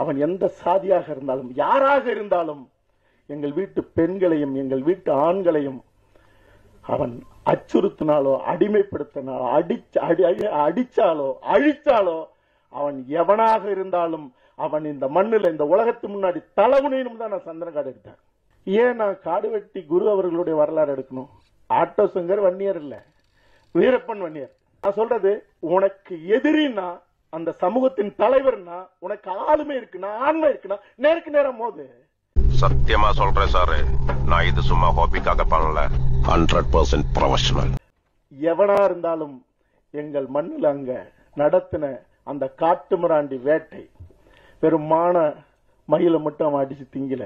அவன் எந்த சாதியாக இருந்தாலும் யாராக இருந்தாலும் எங்கள் வீட்டு பெண்களையும் எங்கள் வீட்டு ஆண்களையும் அவன் அச்சுறுத்தினாலோ அடிமைப்படுத்தினாலோ அடிச்சாலோ அழிச்சாலோ அவன் எவனாக இருந்தாலும் அவன் இந்த மண்ணில் இந்த உலகத்து முன்னாடி தலைவனும் தான் நான் சந்தனக்காடு எடுத்தேன். ஏன் நான் காடுவெட்டி குரு அவர்களுடைய வரலாறு எடுக்கணும்? ஆட்டோ சங்கர் வன்னியர் இல்ல, வீரப்பன் வன்னியர். நான் சொல்றது, உனக்கு எதிரின்னா அந்த சமூகத்தின் தலைவர்னா உனக்கு ஆளுமை இருக்குன்னா ஆண்மை இருக்குன்னா நேருக்கு நேரம் மோது. சத்தியமா சொல்றேன் சார், நான் இது சும்மா ஹாபிக்காக பண்ணல, 100% ப்ரொஃபஷனல். எவனா இருந்தாலும் எங்கள் மண்ணில் அங்க நடத்தின அந்த காட்டுமிராண்டி வேட்டை வெறும் மான மயில மட்டும் அவன் அடிச்சு திங்கல.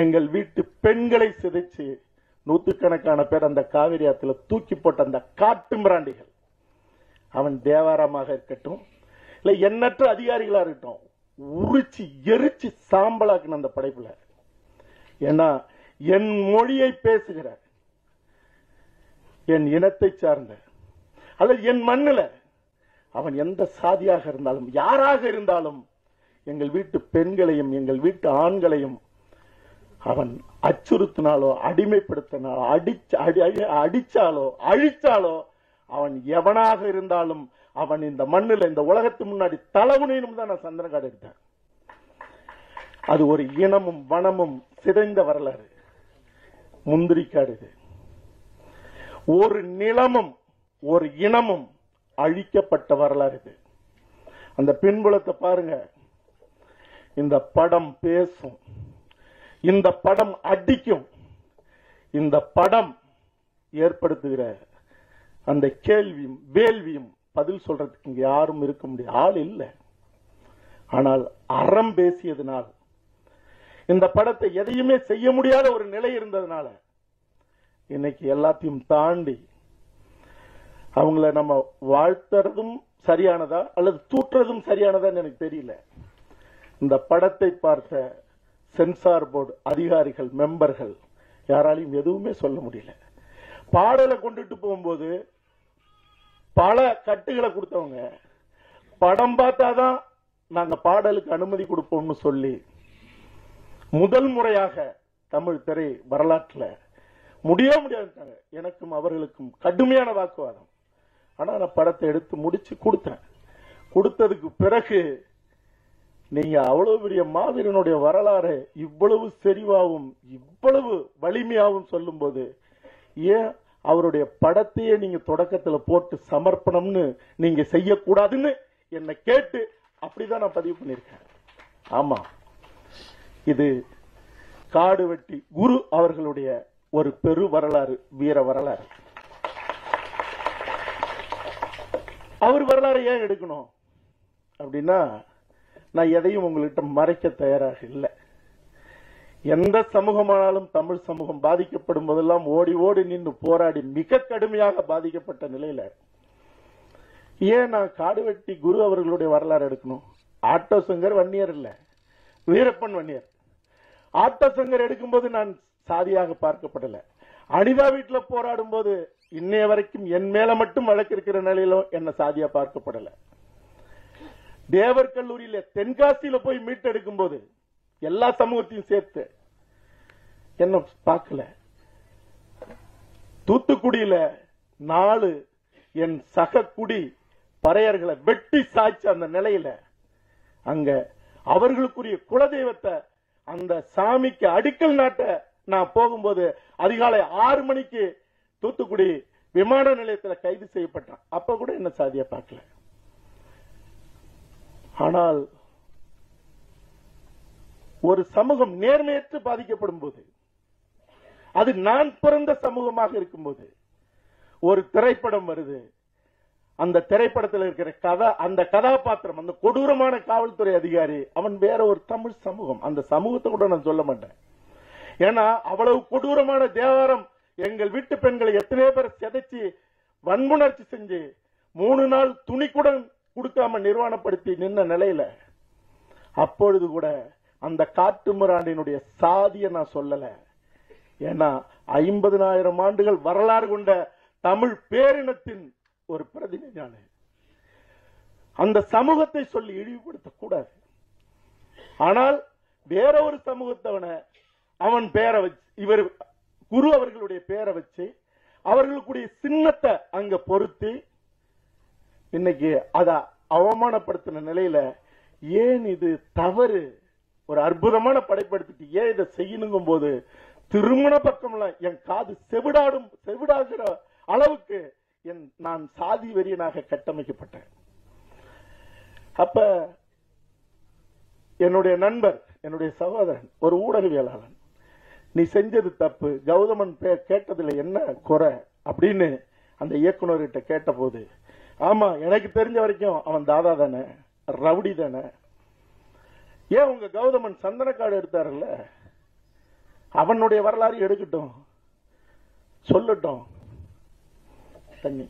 எங்கள் வீட்டு பெண்களை சிதைச்சு நூத்துக்கணக்கான பேர் அந்த காவிரி ஆத்துல தூக்கி போட்ட அந்த காட்டுமிராண்டிகள், அவன் தேவாரமாக இருக்கட்டும் இல்ல எண்ணற்ற அதிகாரிகளா இருக்கட்டும், உரிச்சு எரிச்சு சாம்பலாக்குன அந்த படைப்புல. ஏன்னா என் மொழியை பேசுகிற என் இனத்தை சார்ந்த அல்லது என் மண்ணில் அவன் எந்த சாதியாக இருந்தாலும் யாராக இருந்தாலும் எங்கள் வீட்டு பெண்களையும் எங்கள் வீட்டு ஆண்களையும் அவன் அச்சுறுத்தினாலோ அடிமைப்படுத்தினாலோ அடிச்சாலோ அழிச்சாலோ அவன் எவனாக இருந்தாலும் அவன் இந்த மண்ணில் இந்த உலகத்து முன்னாடி தலைவனும் தான் நான் சந்தனக்காடு எடுத்தேன். அது ஒரு இனமும் வனமும் சிதைந்த வரலாறு. முந்திரிக்காடு இது. ஒரு நிலமும் ஒரு இனமும் அழிக்கப்பட்ட வரலாறு இது. அந்த பின்புலத்தை பாருங்க. இந்த படம் பேசும், இந்த படம் அடிக்கும், இந்த படம் ஏற்படுத்துகிற அந்த கேள்வியும் வேள்வியும் பதில் சொல்றதுக்கு இங்க யாரும் இருக்க முடியாது, ஆள் இல்லை. ஆனால் அறம் பேசியதுனால், இந்த படத்தை எதையுமே செய்ய முடியாத ஒரு நிலை இருந்ததுனால இன்னைக்கு எல்லாத்தையும் தாண்டி அவங்கள நம்ம வாழ்த்துறதும் சரியானதா அல்லது தூற்றுறதும் சரியானதான்னு எனக்கு தெரியல. இந்த படத்தை பார்த்த சென்சார் போர்டு அதிகாரிகள் மெம்பர்கள் யாராலையும் எதுவுமே சொல்ல முடியல. பாடலை கொண்டுட்டு போகும்போது பல கட்டுகளை கொடுத்தவங்க படம் பார்த்தாதான் நாங்க பாடலுக்கு அனுமதி கொடுப்போம்னு சொல்லி முதல் முறையாக தமிழ் திரை வரலாற்றில் முடியாது. எனக்கும் அவர்களுக்கும் கடுமையான வாக்குவாதம். ஆனா நான் படத்தை எடுத்து முடிச்சு கொடுத்தேன். கொடுத்ததுக்கு பிறகு நீங்க அவ்வளவு பெரிய மாவீரனுடைய வரலாறு இவ்வளவு செறிவாகவும் இவ்வளவு வலிமையாகவும் சொல்லும் போது ஏன் அவருடைய படத்தையே நீங்க தொடக்கத்தில் போட்டு சமர்ப்பணம்னு நீங்க செய்யக்கூடாதுன்னு என்னை கேட்டு அப்படிதான் நான் பதிவு பண்ணிருக்கேன். ஆமா, இது காடுவெட்டி குரு அவர்களுடைய ஒரு பெரு வரலாறு, வீர வரலாறு. அவர் வரலாறு ஏன் எடுக்கணும் அப்படின்னா, நான் எதையும் உங்கள்கிட்ட மறைக்க தயாராக இல்லை. எந்த சமூகமானாலும் தமிழ் சமூகம் பாதிக்கப்படும் போதெல்லாம் ஓடி ஓடி நின்று போராடி மிக கடுமையாக பாதிக்கப்பட்ட நிலையில ஏன் நான் காடுவெட்டி குரு அவர்களுடைய வரலாறு எடுக்கணும்? ஆட்டோ சங்கர் வன்னியர் இல்ல, வீரப்பன் வன்னியர். ஆட்டோ சங்கர் எடுக்கும்போது நான் சாதியாக பார்க்கப்படல. அனிதா வீட்டுல போராடும் போது இன்னைய வரைக்கும் என் மேல மட்டும் வழக்கு இருக்கிற நிலையிலும் என்ன சாதியா பார்க்கப்படல. தேவர் கல்லூரியில தென்காசியில போய் மீட்டெடுக்கும் போது எல்லா சமூகத்தையும் சேர்த்து என்ன பார்க்கல. தூத்துக்குடியில 4 என் சக குடி பறையர்களை வெட்டி சாய்ச்ச அந்த நிலையில அங்க அவர்களுக்குரிய குலதெய்வத்தை அந்த சாமிக்கு அடிக்கல் நாட்ட நான் போகும்போது அதிகாலை 6 மணிக்கு தூத்துக்குடி விமான நிலையத்தில் கைது செய்யப்பட்டான். அப்ப கூட என்ன சாதியா பார்க்கல. ஆனால் ஒரு சமூகம் நேர்மையற்று பாதிக்கப்படும் போது, அது நான் பிறந்த சமூகமாக இருக்கும்போது ஒரு திரைப்படம் வருது. அந்த திரைப்படத்தில் இருக்கிற அந்த கதாபாத்திரம், அந்த கொடூரமான காவல்துறை அதிகாரி, அவன் வேற ஒரு தமிழ் சமூகம். அந்த சமூகத்தை கூட நான் சொல்ல மாட்டேன். ஏன்னா அவ்வளவு கொடூரமான தேவாரம் எங்கள் வீட்டு பெண்களை எத்தனையோ பேர் சிதைச்சு வன்புணர்ச்சி செஞ்சு 3 நாள் துணி கூட கொடுக்காம நிர்வாணப்படுத்தி நின்ன நிலையில அப்பொழுது கூட அந்த காட்டுமிராண்டினுடைய சாதியை நான் சொல்லல. ஏன்னா 50,000 ஆண்டுகள் வரலாறு கொண்ட தமிழ் பேரினத்தின் ஒரு பிரதிநிதியான அந்த சமூகத்தை சொல்லி இழிவுபடுத்தக்கூடாது. ஆனால் வேற ஒரு சமூகத்தவனை அவன் பேரை வச்சு, இவர் குரு அவர்களுடைய பேரை வச்சு அவர்களுக்குடைய சின்னத்தை அங்க பொறுத்து இன்னைக்கு அத அவமானப்படுத்தின நிலையில, ஏன் இது தவறு, ஒரு அற்புதமான படைப்படுத்திட்டு ஏன் இதை செய்யணுங்கும் போது திருமண பக்கம்லாம் என் காது செவிடாகிற அளவுக்கு நான் சாதி வெறியனாக கட்டமைக்கப்பட்டேன். அப்ப என்னுடைய நண்பர், என்னுடைய சகோதரன், ஒரு ஊடகவியலாளன், நீ செஞ்சது தப்பு, கௌதமன் கேட்டதுல என்ன குறை அப்படின்னு அந்த இயக்குநர்கிட்ட கேட்ட போது, ஆமா எனக்கு தெரிஞ்ச வரைக்கும் அவன் தாதா தானே, ரவுடி தானே, ஏன் உங்க கௌதமன் சந்தனக்காடு எடுத்தாருல்ல, அவனுடைய வரலாறு எடுக்கட்டும், சொல்லட்டும். தண்ணி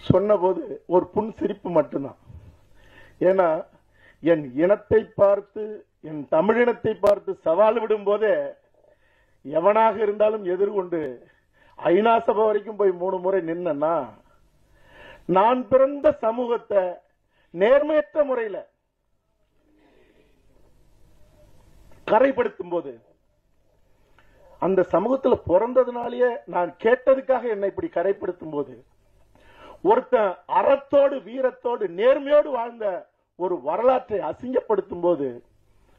சொன்ன போது ஒரு புன் சிரிப்பு மட்டும்தான். ஏன்னா என் இனத்தை பார்த்து, என் தமிழினத்தை பார்த்து சவால் விடும் போதே எவனாக இருந்தாலும் எதிர்கொண்டு ஐநா சபை வரைக்கும் போய் 3 முறை நின்னா, நான் பிறந்த சமூகத்தை நேர்மையற்ற முறையில கரைப்படுத்தும் போது, அந்த சமூகத்துல பிறந்ததுனாலேயே நான் கேட்டதுக்காக என்னை இப்படி கரைப்படுத்தும் போது, ஒருத்தன் அறத்தோடு வீரத்தோடு நேர்மையோடு வாழ்ந்த ஒரு வரலாற்றை அசிங்கப்படுத்தும் போது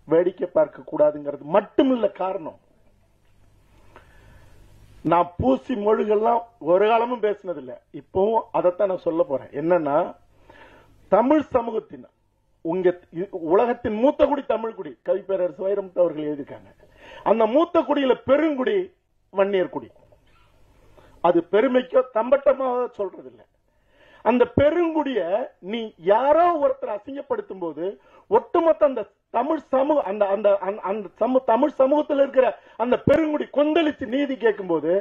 வேடிக்கை பார்க்க கூடாதுங்கிறது மட்டுமில்ல காரணம். நான் பூசி மொழிகள்லாம் ஒரு காலமும் பேசினதில்லை, இப்பவும் அதைத்தான் நான் சொல்ல போறேன். என்னன்னா, தமிழ் சமூகத்தின் உங்க உலகத்தின் மூத்த குடி தமிழ் குடி, கவிப்பேரரசு வைரமுத்து அவர்கள் எழுதியிருக்காங்க. அந்த மூத்த குடியில பெருங்குடி வன்னியர் குடி. அது பெருமைக்கோ தம்பட்டமாக சொல்றது இல்லை. அந்த பெருங்குடிய நீ யாரோ ஒருத்தர் அசிங்கப்படுத்தும் போது ஒட்டுமொத்த அந்த தமிழ் சமூக தமிழ் சமூகத்தில் இருக்கிற அந்த பெருங்குடி கொந்தளிச்சு நீதி கேட்கும் போது,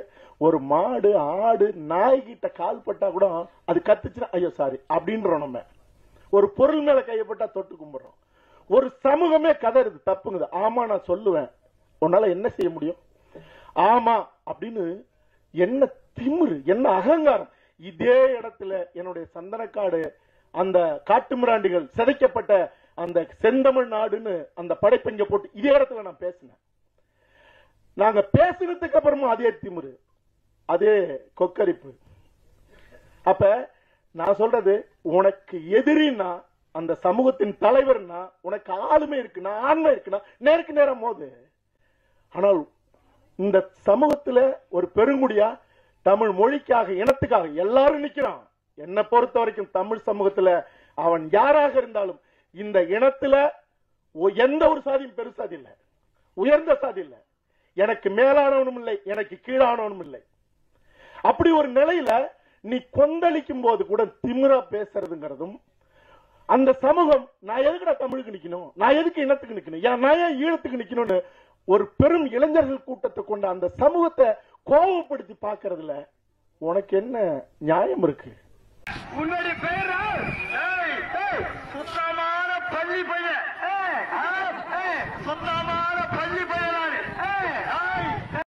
ஒரு மாடு ஆடு நாய்கிட்ட கால் பட்டா கூட அது கத்துச்சுன்னா ஐயோ சாரி அப்படின்றோம். நம்ம ஒரு பொருள் மேல கையப்பட்டா தொட்டு கும்பிடுறோம். ஒரு சமூகமே கதறுது, தப்புங்குது. ஆமா நான் சொல்லுவேன், உன்னால என்ன செய்ய முடியும், ஆமா அப்படின்னு என்ன திமிரு, என்ன அகங்காரம். இதே இடத்துல என்னுடைய சந்தனக்காடு, அந்த காட்டுமிராண்டிகள் சிதைக்கப்பட்ட அந்த செந்தமிழ் நாடுன்னு அந்த படைப்பெங்க போட்டு இதே இடத்துல நான் பேசினேன். நாங்க பேசினதுக்கு அப்புறமா அதே திமிரு, அதே கொக்கரிப்பு. அப்ப நான் சொல்றது, உனக்கு எதிரின்னா அந்த சமூகத்தின் தலைவர்னா, உனக்கு ஆளுமை இருக்குன்னா, ஆண்மை இருக்குன்னா நேருக்கு நேரம் போது. ஆனால் இந்த சமூகத்துல ஒரு பெருங்குடியா தமிழ் மொழிக்காக, இனத்துக்காக எல்லாரும் நிக்கிறான். என்னை பொறுத்த வரைக்கும் தமிழ் சமூகத்துல அவன் யாராக இருந்தாலும் இந்த இனத்துல எந்த ஒரு சாதியும் பெருசாதி இல்லை, உயர்ந்த சாதி இல்லை, எனக்கு மேலானவனும் இல்லை, எனக்கு கீழானவனும் இல்லை. அப்படி ஒரு நிலையில நீ கொந்தளிக்கும் போது கூட திமிரா பேசுறதுங்கிறதும், அந்த சமூகம் நான் எதுக்குடா தமிழுக்கு நிக்கணும், நான் எதுக்கு இனத்துக்கு நிக்கணும், நான் ஏன் ஈழத்துக்கு நிக்கணும்னு ஒரு பெரும் இளைஞர்கள் கூட்டத்தை கொண்ட அந்த சமூகத்தை கோபப்படுத்தி பாக்குறதுல உனக்கு என்ன நியாயம் இருக்கு? உன்னுடைய பேர் சுத்தமான பள்ளி பையன், சுத்தமான பள்ளி பையன்.